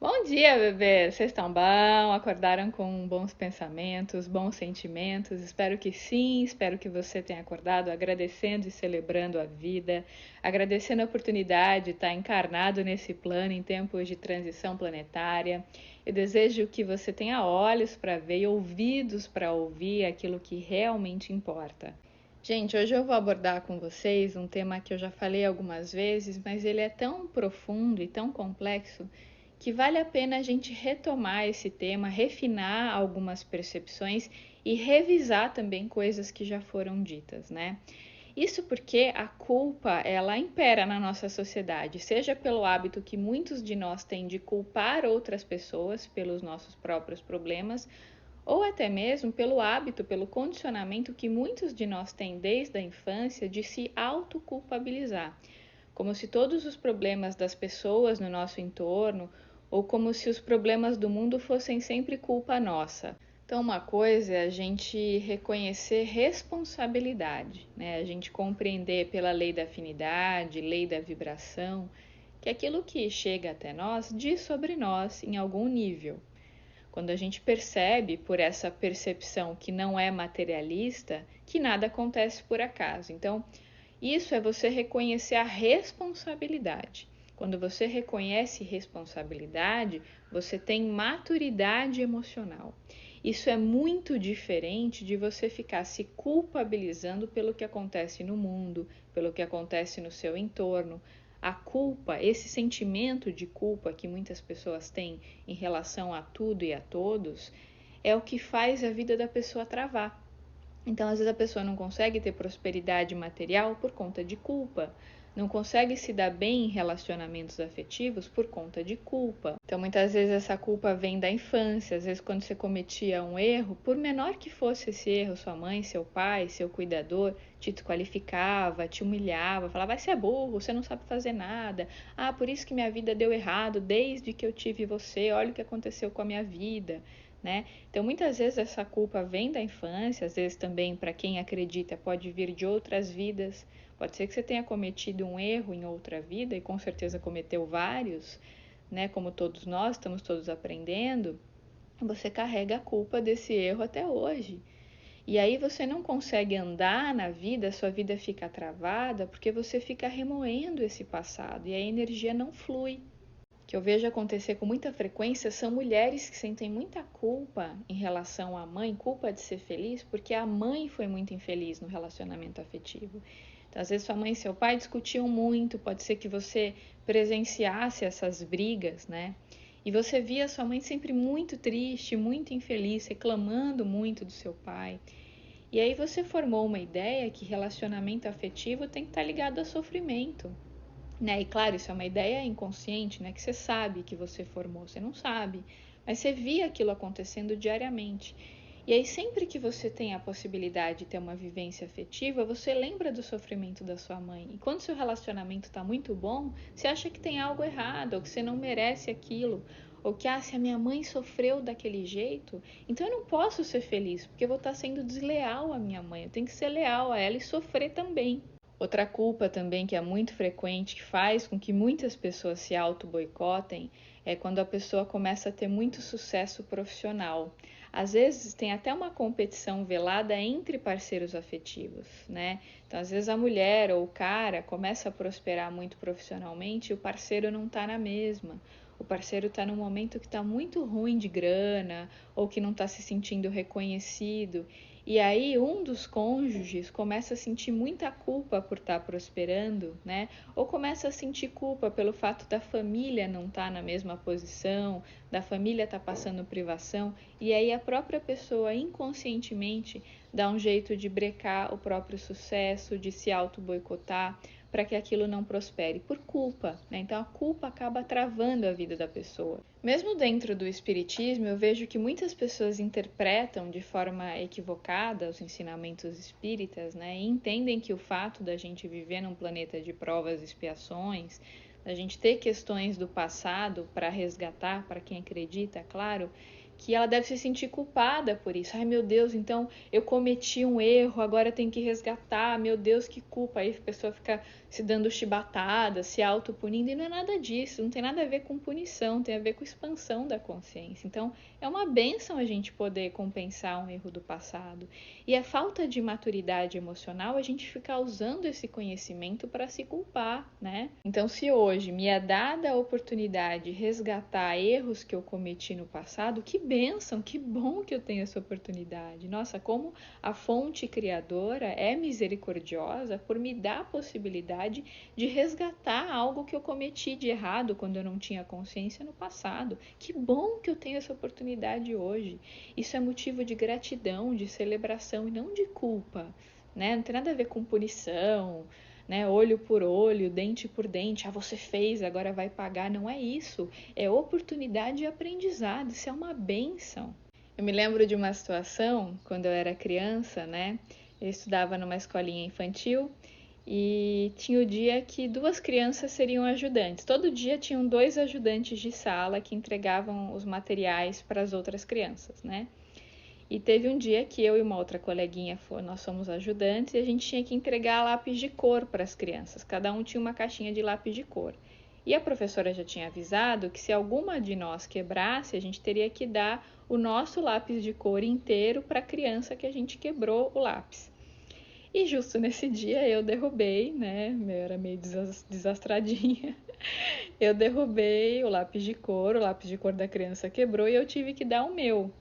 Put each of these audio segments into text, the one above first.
Bom dia, bebê! Vocês estão bom? Acordaram com bons pensamentos, bons sentimentos? Espero que sim, espero que você tenha acordado agradecendo e celebrando a vida, agradecendo a oportunidade de estar encarnado nesse plano em tempos de transição planetária. Eu desejo que você tenha olhos para ver e ouvidos para ouvir aquilo que realmente importa. Gente, hoje eu vou abordar com vocês um tema que eu já falei algumas vezes, mas ele é tão profundo e tão complexo que vale a pena a gente retomar esse tema, refinar algumas percepções e revisar também coisas que já foram ditas, né? Isso porque a culpa, ela impera na nossa sociedade, seja pelo hábito que muitos de nós têm de culpar outras pessoas pelos nossos próprios problemas, ou até mesmo pelo hábito, pelo condicionamento que muitos de nós têm desde a infância de se autoculpabilizar, como se todos os problemas das pessoas no nosso entorno ou como se os problemas do mundo fossem sempre culpa nossa. Então, uma coisa é a gente reconhecer responsabilidade, né? A gente compreender pela lei da afinidade, lei da vibração, que aquilo que chega até nós diz sobre nós em algum nível. Quando a gente percebe por essa percepção que não é materialista, que nada acontece por acaso. Então, isso é você reconhecer a responsabilidade. Quando você reconhece responsabilidade, você tem maturidade emocional. Isso é muito diferente de você ficar se culpabilizando pelo que acontece no mundo, pelo que acontece no seu entorno. A culpa, esse sentimento de culpa que muitas pessoas têm em relação a tudo e a todos, é o que faz a vida da pessoa travar. Então, às vezes, a pessoa não consegue ter prosperidade material por conta de culpa, não consegue se dar bem em relacionamentos afetivos por conta de culpa. Então, muitas vezes, essa culpa vem da infância. Às vezes, quando você cometia um erro, por menor que fosse esse erro, sua mãe, seu pai, seu cuidador te desqualificava, te humilhava, falava: vai ser burro, você não sabe fazer nada. Ah, por isso que minha vida deu errado desde que eu tive você, olha o que aconteceu com a minha vida. Né? Então, muitas vezes essa culpa vem da infância, às vezes também, para quem acredita, pode vir de outras vidas. Pode ser que você tenha cometido um erro em outra vida, e com certeza cometeu vários, né? Como todos nós, estamos todos aprendendo. Você carrega a culpa desse erro até hoje. E aí você não consegue andar na vida, a sua vida fica travada, porque você fica remoendo esse passado, e a energia não flui. Que eu vejo acontecer com muita frequência são mulheres que sentem muita culpa em relação à mãe, culpa de ser feliz, porque a mãe foi muito infeliz no relacionamento afetivo. Então, às vezes, sua mãe e seu pai discutiam muito, pode ser que você presenciasse essas brigas, né? E você via sua mãe sempre muito triste, muito infeliz, reclamando muito do seu pai. E aí você formou uma ideia que relacionamento afetivo tem que estar ligado a sofrimento. Né? E claro, isso é uma ideia inconsciente, né? Que você sabe que você formou, você não sabe, mas você via aquilo acontecendo diariamente. E aí, sempre que você tem a possibilidade de ter uma vivência afetiva, você lembra do sofrimento da sua mãe. E quando seu relacionamento está muito bom, você acha que tem algo errado, ou que você não merece aquilo, ou que, se a minha mãe sofreu daquele jeito, então eu não posso ser feliz, porque eu vou estar sendo desleal à minha mãe, eu tenho que ser leal a ela e sofrer também. Outra culpa também que é muito frequente, que faz com que muitas pessoas se auto-boicotem, é quando a pessoa começa a ter muito sucesso profissional. Às vezes tem até uma competição velada entre parceiros afetivos, né? Então, às vezes a mulher ou o cara começa a prosperar muito profissionalmente e o parceiro não está na mesma. O parceiro está num momento que está muito ruim de grana ou que não está se sentindo reconhecido. E aí um dos cônjuges começa a sentir muita culpa por estar prosperando, né? Ou começa a sentir culpa pelo fato da família não estar na mesma posição, da família estar passando privação, e aí a própria pessoa inconscientemente dá um jeito de brecar o próprio sucesso, de se auto-boicotar, para que aquilo não prospere por culpa, né? Então a culpa acaba travando a vida da pessoa. Mesmo dentro do espiritismo, eu vejo que muitas pessoas interpretam de forma equivocada os ensinamentos espíritas, né? E entendem que o fato da gente viver num planeta de provas e expiações, da gente ter questões do passado para resgatar, para quem acredita, claro, que ela deve se sentir culpada por isso. Ai, meu Deus, então eu cometi um erro, agora eu tenho que resgatar, meu Deus, que culpa. Aí a pessoa fica se dando chibatada, se autopunindo, e não é nada disso, não tem nada a ver com punição, tem a ver com expansão da consciência. Então, é uma bênção a gente poder compensar um erro do passado. E a falta de maturidade emocional, a gente ficar usando esse conhecimento para se culpar, né? Então, se hoje me é dada a oportunidade de resgatar erros que eu cometi no passado, que bênção, que bom que eu tenho essa oportunidade. Nossa, como a fonte criadora é misericordiosa por me dar a possibilidade de resgatar algo que eu cometi de errado quando eu não tinha consciência no passado. Que bom que eu tenho essa oportunidade hoje. Isso é motivo de gratidão, de celebração e não de culpa, né? Não tem nada a ver com punição, né? Olho por olho, dente por dente. Ah, você fez, agora vai pagar. Não é isso. É oportunidade de aprendizado. Isso é uma bênção. Eu me lembro de uma situação quando eu era criança, né? Eu estudava numa escolinha infantil e tinha o dia que duas crianças seriam ajudantes. Todo dia tinham dois ajudantes de sala que entregavam os materiais para as outras crianças, né? E teve um dia que eu e uma outra coleguinha, nós somos ajudantes, e a gente tinha que entregar lápis de cor para as crianças. Cada um tinha uma caixinha de lápis de cor. E a professora já tinha avisado que se alguma de nós quebrasse, a gente teria que dar o nosso lápis de cor inteiro para a criança que a gente quebrou o lápis. E justo nesse dia eu derrubei, né? Eu era meio desastradinha. Eu derrubei o lápis de cor da criança quebrou e eu tive que dar o meu.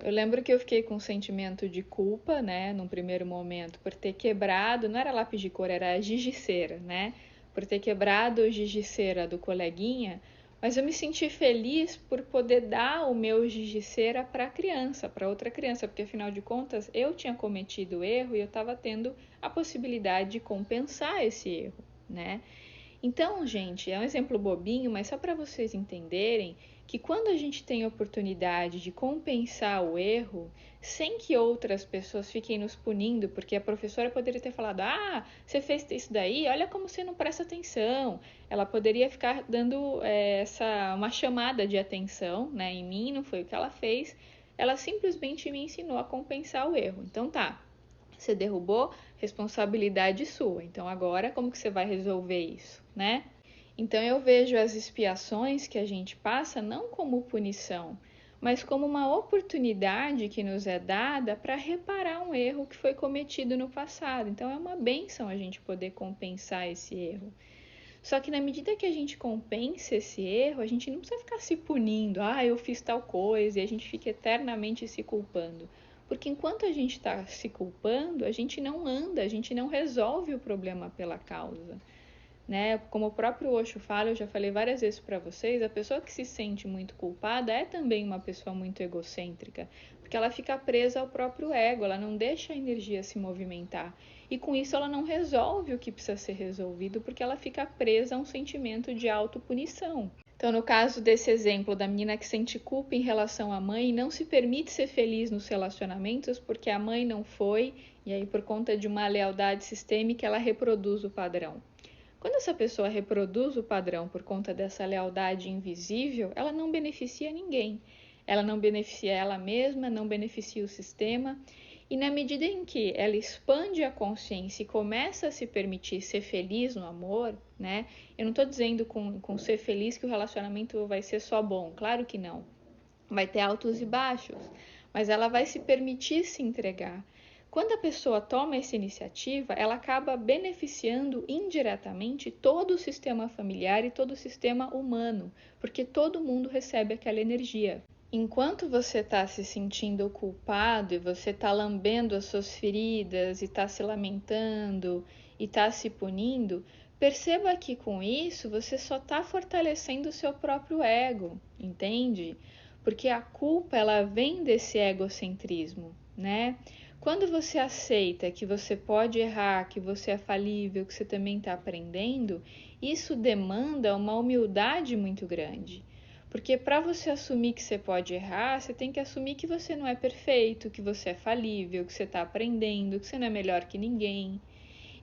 Eu lembro que eu fiquei com um sentimento de culpa, né, num primeiro momento, por ter quebrado, não era lápis de cor, era giz-cera, né, por ter quebrado o giz-cera do coleguinha, mas eu me senti feliz por poder dar o meu giz-cera para a criança, para outra criança, porque afinal de contas eu tinha cometido o erro e eu estava tendo a possibilidade de compensar esse erro, né. Então, gente, é um exemplo bobinho, mas só para vocês entenderem que quando a gente tem a oportunidade de compensar o erro, sem que outras pessoas fiquem nos punindo, porque a professora poderia ter falado: ah, você fez isso daí, olha como você não presta atenção. Ela poderia ficar dando uma chamada de atenção, né, em mim, não foi o que ela fez. Ela simplesmente me ensinou a compensar o erro. Então tá, você derrubou, responsabilidade sua. Então agora como que você vai resolver isso, né? Então eu vejo as expiações que a gente passa não como punição, mas como uma oportunidade que nos é dada para reparar um erro que foi cometido no passado. Então é uma bênção a gente poder compensar esse erro. Só que na medida que a gente compensa esse erro, a gente não precisa ficar se punindo. Ah, eu fiz tal coisa, e a gente fica eternamente se culpando. Porque enquanto a gente está se culpando, a gente não anda, a gente não resolve o problema pela causa, né? Como o próprio Osho fala, eu já falei várias vezes para vocês, a pessoa que se sente muito culpada é também uma pessoa muito egocêntrica, porque ela fica presa ao próprio ego, ela não deixa a energia se movimentar. E com isso ela não resolve o que precisa ser resolvido, porque ela fica presa a um sentimento de autopunição. Então, no caso desse exemplo da menina que sente culpa em relação à mãe e não se permite ser feliz nos relacionamentos porque a mãe não foi, e aí por conta de uma lealdade sistêmica ela reproduz o padrão. Quando essa pessoa reproduz o padrão por conta dessa lealdade invisível, ela não beneficia ninguém. Ela não beneficia ela mesma, não beneficia o sistema. E na medida em que ela expande a consciência e começa a se permitir ser feliz no amor, né? Eu não estou dizendo com ser feliz que o relacionamento vai ser só bom, claro que não. Vai ter altos e baixos, mas ela vai se permitir se entregar. Quando a pessoa toma essa iniciativa, ela acaba beneficiando indiretamente todo o sistema familiar e todo o sistema humano, porque todo mundo recebe aquela energia. Enquanto você está se sentindo culpado e você está lambendo as suas feridas e está se lamentando e está se punindo, perceba que com isso você só está fortalecendo o seu próprio ego, entende? Porque a culpa ela vem desse egocentrismo, né? Quando você aceita que você pode errar, que você é falível, que você também está aprendendo, isso demanda uma humildade muito grande. Porque para você assumir que você pode errar, você tem que assumir que você não é perfeito, que você é falível, que você está aprendendo, que você não é melhor que ninguém.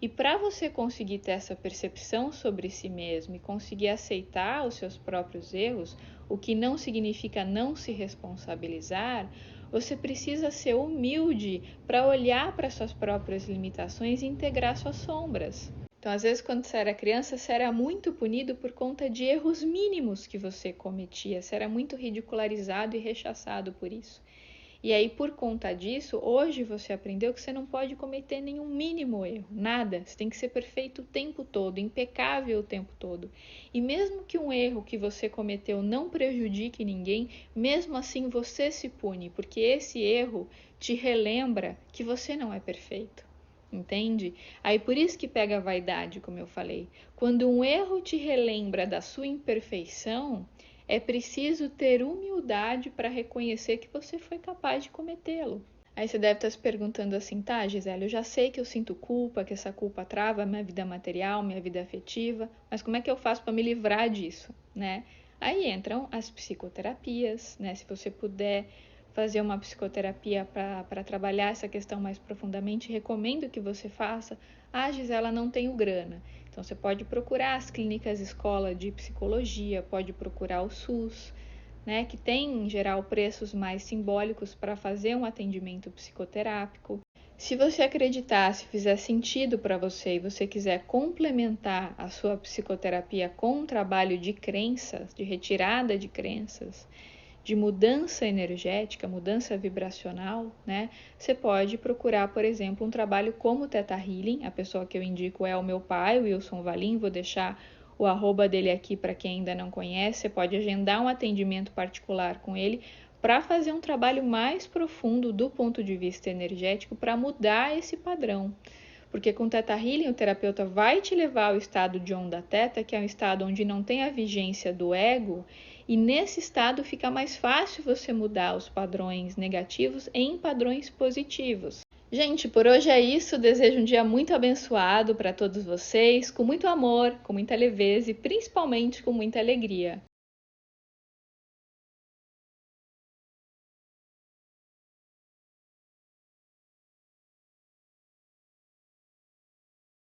E para você conseguir ter essa percepção sobre si mesmo e conseguir aceitar os seus próprios erros, o que não significa não se responsabilizar, você precisa ser humilde para olhar para suas próprias limitações e integrar suas sombras. Então, às vezes, quando você era criança, você era muito punido por conta de erros mínimos que você cometia, você era muito ridicularizado e rechaçado por isso. E aí, por conta disso, hoje você aprendeu que você não pode cometer nenhum mínimo erro, nada. Você tem que ser perfeito o tempo todo, impecável o tempo todo. E mesmo que um erro que você cometeu não prejudique ninguém, mesmo assim você se pune, porque esse erro te relembra que você não é perfeito. Entende? Aí por isso que pega a vaidade, como eu falei. Quando um erro te relembra da sua imperfeição, é preciso ter humildade para reconhecer que você foi capaz de cometê-lo. Aí você deve estar se perguntando assim, tá, Gisele, eu já sei que eu sinto culpa, que essa culpa trava minha vida material, minha vida afetiva, mas como é que eu faço para me livrar disso, né? Aí entram as psicoterapias, né? Se você puder fazer uma psicoterapia para trabalhar essa questão mais profundamente, recomendo que você faça. Ah, Gisela, não tenho grana. Então, você pode procurar as clínicas escola de psicologia, pode procurar o SUS, né, que tem, em geral, preços mais simbólicos para fazer um atendimento psicoterápico. Se você acreditar, se fizer sentido para você e você quiser complementar a sua psicoterapia com um trabalho de crenças, de retirada de crenças, de mudança energética, mudança vibracional, né? Você pode procurar, por exemplo, um trabalho como o Theta Healing. A pessoa que eu indico é o meu pai, o Wilson Valim. Vou deixar o arroba dele aqui para quem ainda não conhece. Você pode agendar um atendimento particular com ele para fazer um trabalho mais profundo do ponto de vista energético para mudar esse padrão. Porque com Theta Healing, o terapeuta vai te levar ao estado de onda teta, que é um estado onde não tem a vigência do ego, e nesse estado fica mais fácil você mudar os padrões negativos em padrões positivos. Gente, por hoje é isso. Desejo um dia muito abençoado para todos vocês, com muito amor, com muita leveza e principalmente com muita alegria.